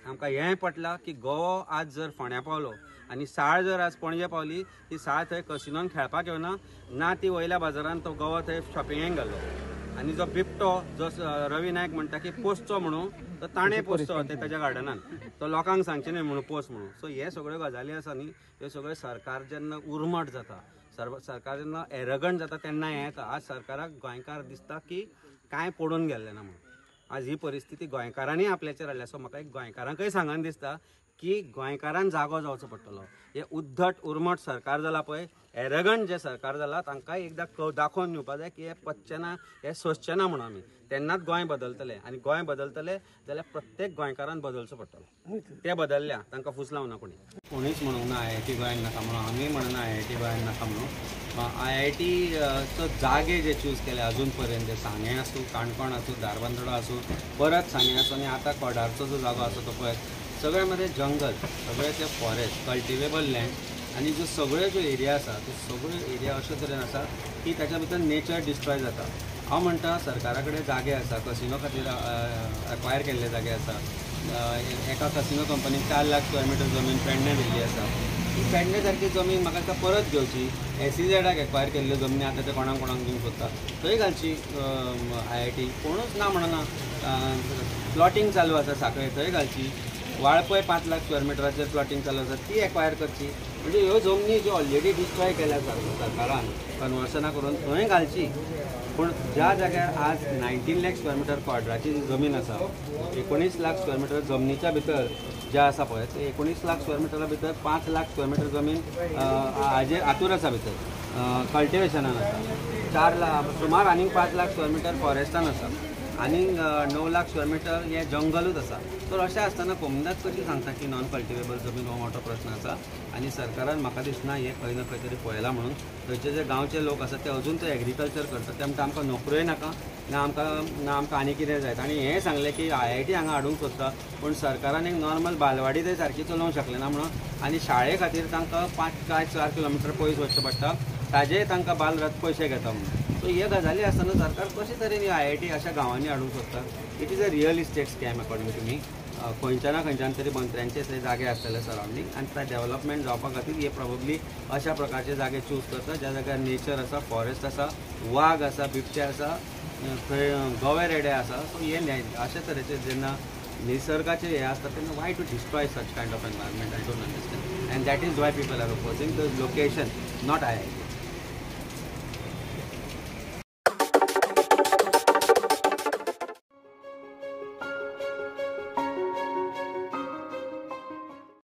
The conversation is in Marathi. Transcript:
आमकां हें पटलां की गोवा आज जर फोंड्या पावलो आनी साळ जर आज पणजे पावली ती साळ थंय कसिनोन खेळपाक येवना ना ती वयल्या बाजारान तो गोवा थंय शॉपिंगेक गेल्लो आनी जो बिबटो जो रवी नायक म्हणटा की पोसचो म्हणून तो ताणें पोसचो ते ताच्या गार्डनान तो लोकांक सांगचे न्हय म्हणून पोस म्हणून. सो हे सगळ्यो गजाली आसा न्ही ह्यो सगळ्यो सरकार जेन्ना उर्मट जाता सरकार जेन्ना एरगंट जाता तेन्ना हें येता. आज सरकाराक गोंयकार दिसता की कांय पडून गेल्लें ना म्हणून. आज ही परिस्थिती गोंयकारांनी आपल्याचेर हाडल्या. सो म्हाका एक गोंयकारांकय सांगन दिसता की गोंयकारांक जागो जावचो पडटलो. हे उद्धट उर्मट सरकार जाला पळय एरगंट जे सरकार जाला तांकां एकदां दाखोवन दिवपाक जाय की हे पचचें ना हे सोंसचें ना म्हणून आमी तेन्नाच गोंय बदलतलें आनी गोंय बदलतलें जाल्यार प्रत्येक गोंयकारान बदलचो पडटलो. ते बदलल्या तांकां फूस लावना कोणीच म्हणूंक ना IIT गोंयाक नाका म्हणून आमी म्हणना IIT गोंयाक नाका म्हणून. IIT चो जागे जे चूज केले अजून पर्यंत सांगे आसूं काणकोण आसूं धारबांदोडा आसूं परत सांगे आसूं आनी आतां कोडारचो जो जागो आसा तो पळय सगळे मध्ये जंगल सगळे ते फॉरेस्ट कल्टिवेबल लँड आनी ज्यो सगळ्यो ज्यो एरिया आसा त्यो सगळ्यो एरिया अशे तरेन आसा की ताच्या भितर नेचर डिस्ट्रॉय जाता. हांव म्हणटा सरकारा कडेन जागे आसा कसिनो खातीर एक्वायर केल्ले जागे आसा. एका कसिनो कंपनीक 4 लाख स्क्वेअर मिटर जमीन पेडणे दिल्ली आसा. ही पेडणे सारकी जमीन म्हाका आतां परत घेवची SEZाक एक्वायर केल्ल्यो जमनी आतां ते कोणाक दिवंक सोदता थंय घालची IIT कोणूच ना म्हणना. प्लॉटिंग चालू आसा सांखळे थंय घालची. वाळपय 5 लाख स्क्वेअर मिटराचेर प्लॉटिंग चालू आसा ती एक्वायर करची. म्हणजे ह्यो जमनी ज्यो ऑलरेडी डिस्ट्रॉय केल्या सरकारान कन्वर्सना करून थंय घालची. पूण ज्या जाग्यार आज 19 लाख स्क्वेअर मिटर क्वाड्राची जी जमीन आसा 19 लाख स्क्वेअर मिटर जमनीच्या भितर जे आसा पळय ते 19 लाख स्क्वेअर मिटरा भितर 5 लाख स्क्वेअर मिटर जमीन हाजेर हातूर आसा भितर कल्टिवेशनान आसा. 4 लाख सुमार आनीक 5 लाख स्क्वेअर मिटर फॉरेस्टान आसा आनी 9 लाख स्क्वेअर मिटर हे जंगलूच आसा. तर अशें आसतना कोमदाच कशी सांगता की नॉन कल्टिवेबल जमीन हो मोठो प्रश्न आसा आनी सरकारान म्हाका दिसना हे खंय ना खंय तरी पळयलां म्हणून. थंयचे जे गांवचे लोक आसा ते अजून ते एग्रीकल्चर करतात ते म्हणटा आमकां नोकऱ्योय नाका ना आमकां आनी कितें जाय. आनी हें सांगलें की IIT हांगा हाडूंक सोदता पूण सरकारान एक नॉर्मल बालवाडी थंय सारकी चलोवंक शकलें ना म्हणून आनी शाळे खातीर तांकां 5 काय 4 किलोमिटर पयस वचचें पडटा ताजेय तांकां बालरथ पयशे घेता म्हणून. सो हे गजाली आसतना सरकार कशे तरेन IIT अशा गांवांनी हाडूंक सोदता. It is a real estate scam according to me. खंयच्या ना खंयच्यान तरी मंत्र्यांचे थंय जागे आसतले सरावंडींग आनी त्या डेव्हलपमेंट जावपा खातीर हे प्रोबेबली अशा प्रकारचे जागे चूज करता ज्या जाग्यार नेचर आसा फॉरेस्ट आसा वाघ आसा बिबटे आसा थंय गवे रेडे आसा. सो हे अशा तरेचे जेन्ना निसर्गाचे हे आसता तेन्ना why to destroy such kind of environment I don't understand and that is why people are opposing the location not IIT.